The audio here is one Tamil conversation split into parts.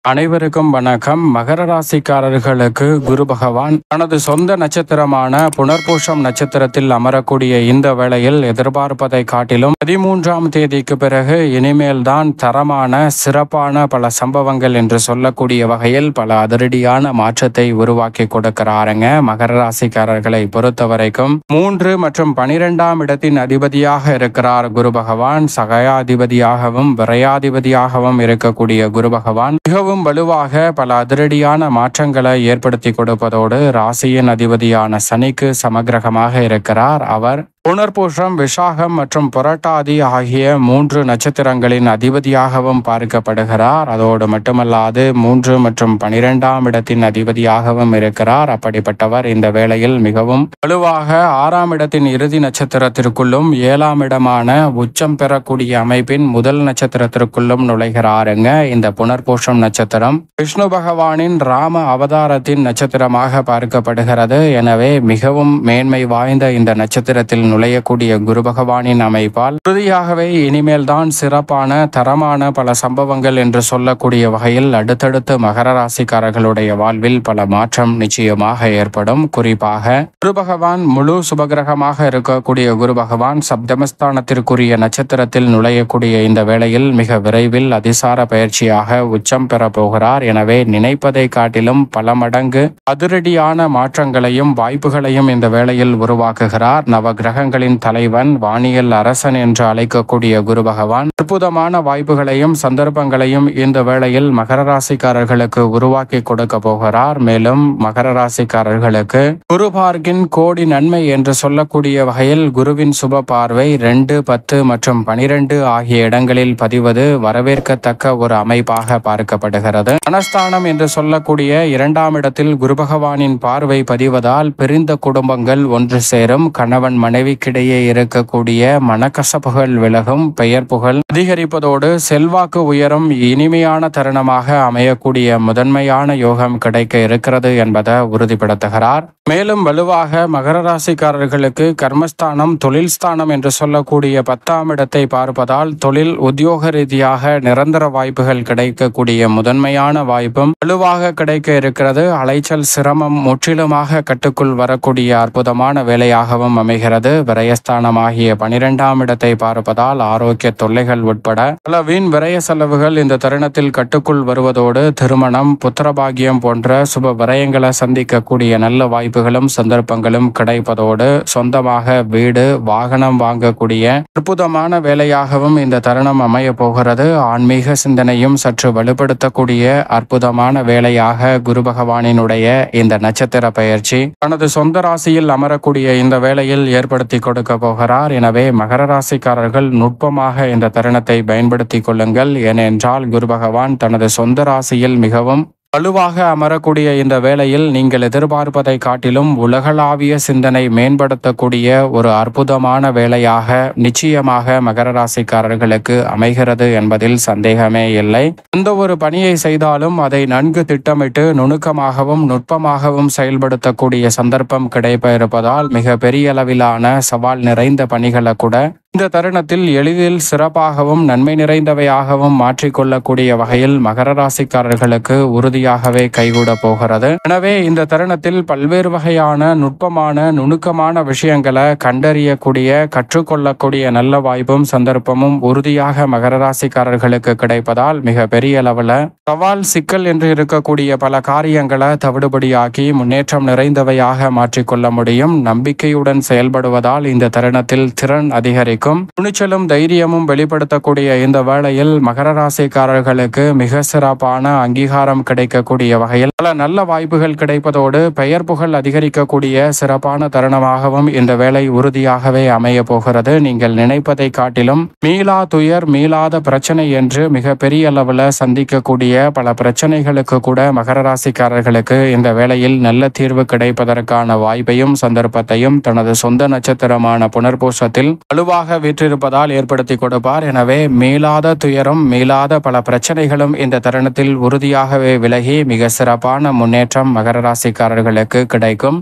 அனைவருக்கும் வணக்கம். மகர ராசிக்காரர்களுக்கு குரு பகவான் தனது சொந்த நட்சத்திரமான புனர்பூஷம் நட்சத்திரத்தில் அமரக்கூடிய இந்த வேளையில் எதிர்பார்ப்பதை காட்டிலும் 13ஆம் தேதிக்கு பிறகு இனிமேல்தான் தரமான சிறப்பான பல சம்பவங்கள் என்று சொல்லக்கூடிய வகையில் பல அதிரடியான மாற்றத்தை உருவாக்கி கொடுக்கிறாருங்க. மகர ராசிக்காரர்களை பொறுத்த வரைக்கும் 3 மற்றும் 12ஆம் இடத்தின் அதிபதியாக இருக்கிறார் குரு பகவான். சகாயாதிபதியாகவும் விரையாதிபதியாகவும் இருக்கக்கூடிய குரு பகவான் மிகவும் வலுவாக பல அதிரடியான மாற்றங்களை ஏற்படுத்தி கொடுப்பதோடு ராசியின் அதிபதியான சனிக்கு சமகிரகமாக இருக்கிறார். அவர் புனர்பூஷம், விஷாகம் மற்றும் புரட்டாதி ஆகிய 3 நட்சத்திரங்களின் அதிபதியாகவும் பார்க்கப்படுகிறார். அதோடு மட்டுமல்லாது 3 மற்றும் 12ஆம் இடத்தின் அதிபதியாகவும் இருக்கிறார். அப்படிப்பட்டவர் இந்த வேளையில் மிகவும் வலுவாக 6ஆம் இடத்தின் இறுதி நட்சத்திரத்திற்குள்ளும் 7ஆம் இடமான உச்சம் பெறக்கூடிய அமைப்பின் முதல் நட்சத்திரத்திற்குள்ளும் நுழைகிறாருங்க. இந்த புனர்பூஷம் நட்சத்திரம் விஷ்ணு பகவானின் ராம அவதாரத்தின் நட்சத்திரமாக பார்க்கப்படுகிறது. எனவே மிகவும் மேன்மை வாய்ந்த இந்த நட்சத்திரத்தில் நுழையக்கூடிய குரு பகவானின் அமைப்பால் உறுதியாகவே இனிமேல் தான் சிறப்பான தரமான பல சம்பவங்கள் என்று சொல்லக்கூடிய வகையில் அடுத்தடுத்து மகர ராசிக்காரர்களுடைய வாழ்வில் பல மாற்றம் நிச்சயமாக ஏற்படும். குறிப்பாக குரு பகவான் முழு சுபகிரகமாக இருக்கக்கூடிய குரு பகவான் சப்தமஸ்தானத்திற்குரிய நட்சத்திரத்தில் நுழையக்கூடிய இந்த வேளையில் மிக விரைவில் அதிசார பயிற்சியாக உச்சம் பெற போகிறார். எனவே நினைப்பதை காட்டிலும் பல மடங்கு அதிரடியான மாற்றங்களையும் வாய்ப்புகளையும் இந்த வேளையில் உருவாக்குகிறார். நவகிரக தலைவன், வானியல் அரசன் என்று அழைக்கக்கூடிய குரு பகவான் அற்புதமான வாய்ப்புகளையும் சந்தர்ப்பங்களையும் இந்த வேளையில் மகர ராசிக்காரர்களுக்கு உருவாக்கி கொடுக்க போகிறார். மேலும் மகர ராசிக்காரர்களுக்கு குரு பார்க்கின் கோடி நன்மை என்று சொல்லக்கூடிய வகையில் குருவின் சுப பார்வை 2, 10 மற்றும் 12 ஆகிய இடங்களில் பதிவது வரவேற்கத்தக்க ஒரு அமைப்பாக பார்க்கப்படுகிறது. மனஸ்தானம் என்று சொல்லக்கூடிய 2ஆம் இடத்தில் குரு பகவானின் பார்வை பதிவதால் பிரிந்த குடும்பங்கள் ஒன்று சேரும். கணவன் மனைவிக்கிடையே இருக்கக்கூடிய மனக்கசப்புகள் விலகும். பெயர் புகழ் அதிகரிப்பதோடு செல்வாக்கு உயரும். இனிமையான தருணமாக அமையக்கூடிய முதன்மையான யோகம் கிடைக்க இருக்கிறது என்பதை உறுதிப்படுத்துகிறார். மேலும் வலுவாக மகர ராசிக்காரர்களுக்கு கர்மஸ்தானம், தொழில் ஸ்தானம் என்று சொல்லக்கூடிய 10ஆம் இடத்தை பார்ப்பதால் தொழில் உத்தியோக ரீதியாக நிரந்தர வாய்ப்புகள் கிடைக்கக்கூடிய முதன்மையான வாய்ப்பும் வலுவாக கிடைக்க இருக்கிறது. அலைச்சல் சிரமம் முற்றிலுமாக கட்டுக்குள் வரக்கூடிய அற்புதமான வேலையாகவும் அமைகிறது. விரயஸ்தானமாகிய 12ஆம் இடத்தை பார்ப்பதால் ஆரோக்கிய தொல்லைகள் உட்பட பல வீண் விரய செலவுகள் இந்த தருணத்தில் கட்டுக்குள் வருவதோடு திருமணம், புத்திரபாகியம் போன்ற சுப விரயங்களை சந்திக்கக்கூடிய நல்ல வாய்ப்புகளும் சந்தர்ப்பங்களும் கிடைப்பதோடு சொந்தமாக வீடு, வாகனம் வாங்கக்கூடிய அற்புதமான வேலையாகவும் இந்த தருணம் அமைய போகிறது. ஆன்மீக சிந்தனையும் சற்று வலுப்படுத்தக்கூடிய அற்புதமான வேலையாக குரு பகவானினுடைய இந்த நட்சத்திர பயிற்சி தனது சொந்த ராசியில் அமரக்கூடிய இந்த வேளையில் ஏற்படுத்தி கொடுக்க போகிறார். எனவே மகர ராசிக்காரர்கள் நுட்பமாக இந்த தருணத்தை பயன்படுத்திக் கொள்ளுங்கள். ஏனென்றால் குரு பகவான் தனது சொந்த ராசியில் மிகவும் வலுவாக அமரக்கூடிய இந்த வேளையில் நீங்கள் எதிர்பார்ப்பதை காட்டிலும் உலகளாவிய சிந்தனை மேம்படுத்தக்கூடிய ஒரு அற்புதமான வேலையாக நிச்சயமாக மகர ராசிக்காரர்களுக்கு அமைகிறது என்பதில் சந்தேகமே இல்லை. எந்த ஒரு பணியை செய்தாலும் அதை நன்கு திட்டமிட்டு நுணுக்கமாகவும் நுட்பமாகவும் செயல்படுத்தக்கூடிய சந்தர்ப்பம் கிடைப்ப இருப்பதால் மிக பெரிய அளவிலான சவால் நிறைந்த பணிகளை கூட இந்த தருணத்தில் எளிதில் சிறப்பாகவும் நன்மை நிறைந்தவையாகவும் மாற்றிக்கொள்ளக்கூடிய வகையில் மகர ராசிக்காரர்களுக்கு உறுதியாகவே கைகூட போகிறது. எனவே இந்த தருணத்தில் பல்வேறு வகையான நுட்பமான நுணுக்கமான விஷயங்களை கண்டறியக்கூடிய, கற்றுக்கொள்ளக்கூடிய நல்ல வாய்ப்பும் சந்தர்ப்பமும் உறுதியாக மகர ராசிக்காரர்களுக்கு கிடைப்பதால் மிக பெரிய அளவில் சவால், சிக்கல் என்று இருக்கக்கூடிய பல காரியங்களை தவிடுபடியாக்கி முன்னேற்றம் நிறைந்தவையாக மாற்றிக்கொள்ள முடியும். நம்பிக்கையுடன் செயல்படுவதால் இந்த தருணத்தில் திறன் அதிகரிக்கும். துணிச்சலும் தைரியமும் வெளிப்படுத்தக்கூடிய இந்த வேளையில் மகர ராசிக்காரர்களுக்கு மிக சிறப்பான அங்கீகாரம் கிடைக்கக்கூடிய வகையில் பல நல்ல வாய்ப்புகள் கிடைப்பதோடு பெயர் புகழ் அதிகரிக்கக்கூடிய சிறப்பான தருணமாகவும் இந்த வேளை உறுதியாகவே அமைய போகிறது. நீங்கள் நினைப்பதை காட்டிலும் மீளா துயர், மீளாத பிரச்சனை என்று மிக பெரிய அளவில் சந்திக்கக்கூடிய பல பிரச்சனைகளுக்கு கூட மகர ராசிக்காரர்களுக்கு இந்த வேளையில் நல்ல தீர்வு கிடைப்பதற்கான வாய்ப்பையும் சந்தர்ப்பத்தையும் தனது சொந்த நட்சத்திரமான புனர்பூசத்தில் வலுவாக வீற்றிருப்பதால் ஏற்படுத்தி கொடுப்பார். எனவே மீளாத துயரம், மீளாத பல பிரச்சனைகளும் இந்த தருணத்தில் உறுதியாகவே விலகி மிக சிறப்பான முன்னேற்றம் மகர ராசிக்காரர்களுக்கு கிடைக்கும்.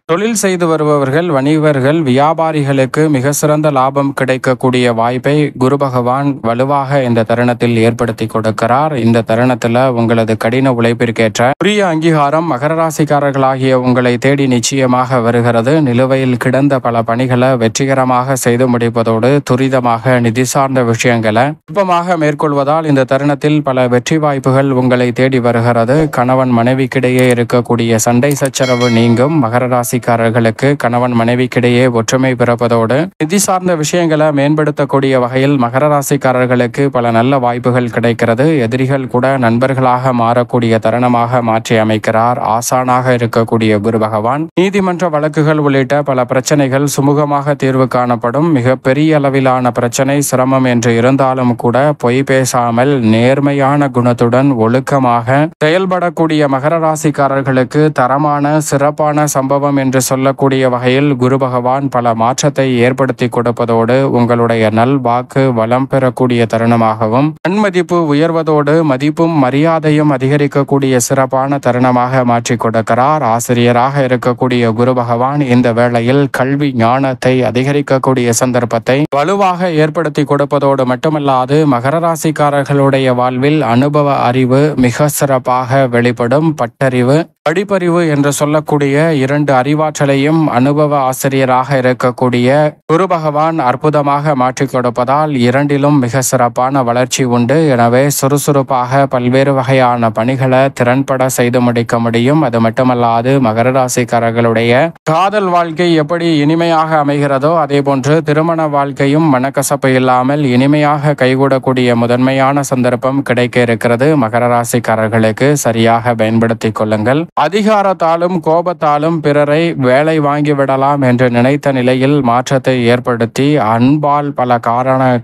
தொழில் செய்து வருபவர்கள், வணிகர்கள், வியாபாரிகளுக்கு மிக சிறந்த லாபம் கிடைக்கக்கூடிய வாய்ப்பை குரு பகவான் வலுவாக இந்த தருணத்தில் ஏற்படுத்தி கொடுக்கிறார். இந்த தருணத்துல உங்களது கடின உழைப்பிற்கேற்ற உரிய அங்கீகாரம் மகர ராசிக்காரர்களாகிய உங்களை தேடி நிச்சயமாக வருகிறது. நிலுவையில் கிடந்த பல பணிகளை வெற்றிகரமாக செய்து முடிப்பதோடு துரிதமாக நிதி சார்ந்த விஷயங்களை நுட்பமாக மேற்கொள்வதால் இந்த தருணத்தில் பல வெற்றி வாய்ப்புகள் உங்களை தேடி வருகிறது. கணவன் மனைவிக்கிடையே இருக்கக்கூடிய சண்டை சச்சரவு நீங்கும். மகர ராசிக்காரர்களுக்கு கணவன் மனைவிக்கிடையே ஒற்றுமை பிறப்பதோடு நிதி சார்ந்த விஷயங்களை மேம்படுத்தக்கூடிய வகையில் மகர ராசிக்காரர்களுக்கு பல நல்ல வாய்ப்புகள் கிடைக்கிறது. எதிரிகள் கூட நண்பர்களாக மாறக்கூடிய தருணமாக மாற்றி அமைக்கிறார் ஆசானாக இருக்கக்கூடிய குரு பகவான். நீதிமன்ற வழக்குகள் உள்ளிட்ட பல பிரச்சனைகள் சுமூகமாக தீர்வு காணப்படும். மிக பெரிய அளவிலான பிரச்சனை, சிரமம் என்று இருந்தாலும் கூட பொய் பேசாமல் நேர்மையான குணத்துடன் ஒழுக்கமாக செயல்படக்கூடிய மகர ராசிக்காரர்களுக்கு தரமான சிறப்பான சம்பவம் என்று சொல்லக்கூடிய வகையில் குரு பகவான் பல மாற்றத்தை ஏற்படுத்தி கொடுப்பதோடு உங்களுடைய நல் வாக்கு வளம் பெறக்கூடிய தருணமாகவும் நன்மதிப்பு உயர்வதோடு மதிப்பும் மரியாதையும் அதிகரிக்கக்கூடிய சிறப்பான தருணமாக மாற்றி கொடுக்கிறார். ஆசிரியராக இருக்கக்கூடிய குரு பகவான் இந்த வேளையில் கல்வி ஞானத்தை அதிகரிக்கக்கூடிய சந்தர்ப்பத்தை வலுவாக ஏற்படுத்தி கொடுப்பதோடு மட்டுமல்லாது மகர ராசிக்காரர்களுடைய வாழ்வில் அனுபவ அறிவு மிக சிறப்பாக வெளிப்படும். பட்டறிவு, படிப்பறிவு என்று சொல்லக்கூடிய இரண்டு அறிவாற்றலையும் அனுபவ ஆசிரியராக இருக்கக்கூடிய குரு பகவான் அற்புதமாக மாற்றி கொடுப்பதால் இரண்டிலும் மிக சிறப்பான வளர்ச்சி உண்டு. எனவே சுறுசுறுப்பாக பல்வேறு வகையான பணிகளை திறன்பட செய்து முடிக்க முடியும். அது மட்டுமல்லாது மகர ராசிக்காரர்களுடைய காதல் வாழ்க்கை எப்படி இனிமையாக அமைகிறதோ அதே போன்று திருமண வாழ்க்கையும் மனக்கசப்பு இல்லாமல் இனிமையாக கைகூடக்கூடிய முதன்மையான சந்தர்ப்பம் கிடைக்க இருக்கிறது. மகர ராசிக்காரர்களுக்கு சரியாக பயன்படுத்திக் கொள்ளுங்கள். அதிகாரத்தாலும் கோபத்தாலும் பிறரை வேலை வாங்கிவிடலாம் என்று நினைத்த நிலையில் மாற்றத்தை ஏற்படுத்தி அன்பால் பல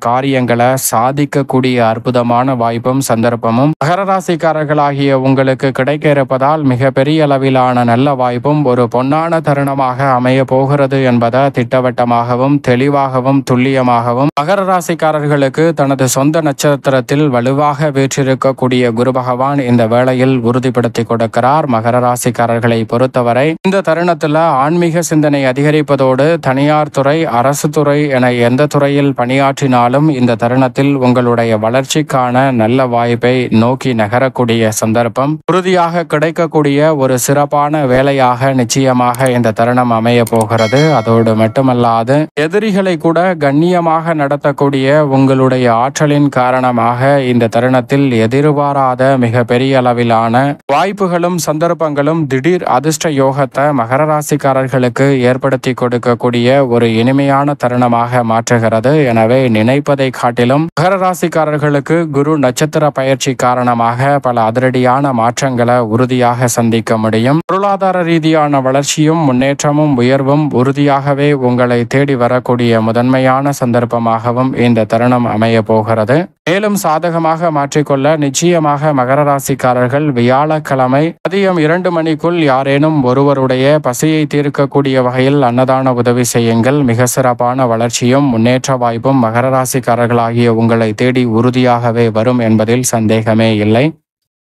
காரியங்களை சாதிக்கக்கூடிய அற்புதமான வாய்ப்பும் சந்தர்ப்பமும் மகர ராசிக்காரர்களாகிய உங்களுக்கு கிடைக்க இருப்பதால் மிக பெரிய அளவிலான நல்ல வாய்ப்பும் ஒரு பொன்னான தருணமாக அமைய போகிறது என்பதை திட்டவட்டமாகவும் தெளிவாகவும் துல்லியமாகவும் மகர ராசிக்காரர்களுக்கு தனது சொந்த நட்சத்திரத்தில் வலுவாக வீற்றிருக்கக்கூடிய குரு பகவான் இந்த வேளையில் உறுதிப்படுத்தி கொடுக்கிறார். மகர ராசிக்காரர்களை பொறுத்தவரை இந்த தருணத்தில் ஆன்மீக சிந்தனை அதிகரிப்பதோடு தனியார் துறை, அரசு துறை என எந்த துறையில் பணியாற்றினாலும் இந்த தருணத்தில் உங்களுடைய வளர்ச்சிக்கான நல்ல வாய்ப்பை நோக்கி நகரக்கூடிய சந்தர்ப்பம் உறுதியாக கிடைக்கக்கூடிய ஒரு சிறப்பான வேலையாக நிச்சயமாக இந்த தருணம் அமைய போகிறது. அதோடு மட்டுமல்லாது எதிரிகளை கூட கண்ணியமாக நடத்தக்கூடிய உங்களுடைய ஆற்றலின் காரணமாக இந்த தருணத்தில் எதிர்பாராத மிக பெரிய அளவிலான வாய்ப்புகளும் சந்தர்ப்பங்களும் திடீர் அதிர்ஷ்ட யோகத்தை மகர ராசிக்காரர்களுக்கு ஏற்படுத்தி கொடுக்கக்கூடிய ஒரு இனிமையான தருணமாக மாற்றுகிறது. எனவே நினைப்பதை காட்டிலும் மகர ராசிக்காரர்களுக்கு குரு நட்சத்திர பயிற்சி காரணமாக பல அதிரடியான மாற்றங்களை உறுதியாக சந்திக்க முடியும். பொருளாதார ரீதியான வளர்ச்சியும் முன்னேற்றமும் உயர்வும் உறுதியாகவே உங்களை தேடி வரக்கூடிய முதன்மையான சந்தர்ப்பமாகவும் இந்த தருணம் அமைய போகிறது. மேலும் சாதகமாக மாற்றிக்கொள்ள நிச்சயமாக மகர ராசிக்காரர்கள் வியாழக்கிழமை மதியம் 2 மணிக்குள் யாரேனும் ஒருவருடைய பசியை தீர்க்கக்கூடிய வகையில் அன்னதான உதவி செய்யுங்கள். மிக சிறப்பான வளர்ச்சியும் முன்னேற்ற வாய்ப்பும் மகர ராசிக்காரர்களாகிய உங்களை தேடி உறுதியாகவே வரும் என்பதில் சந்தேகமே இல்லை.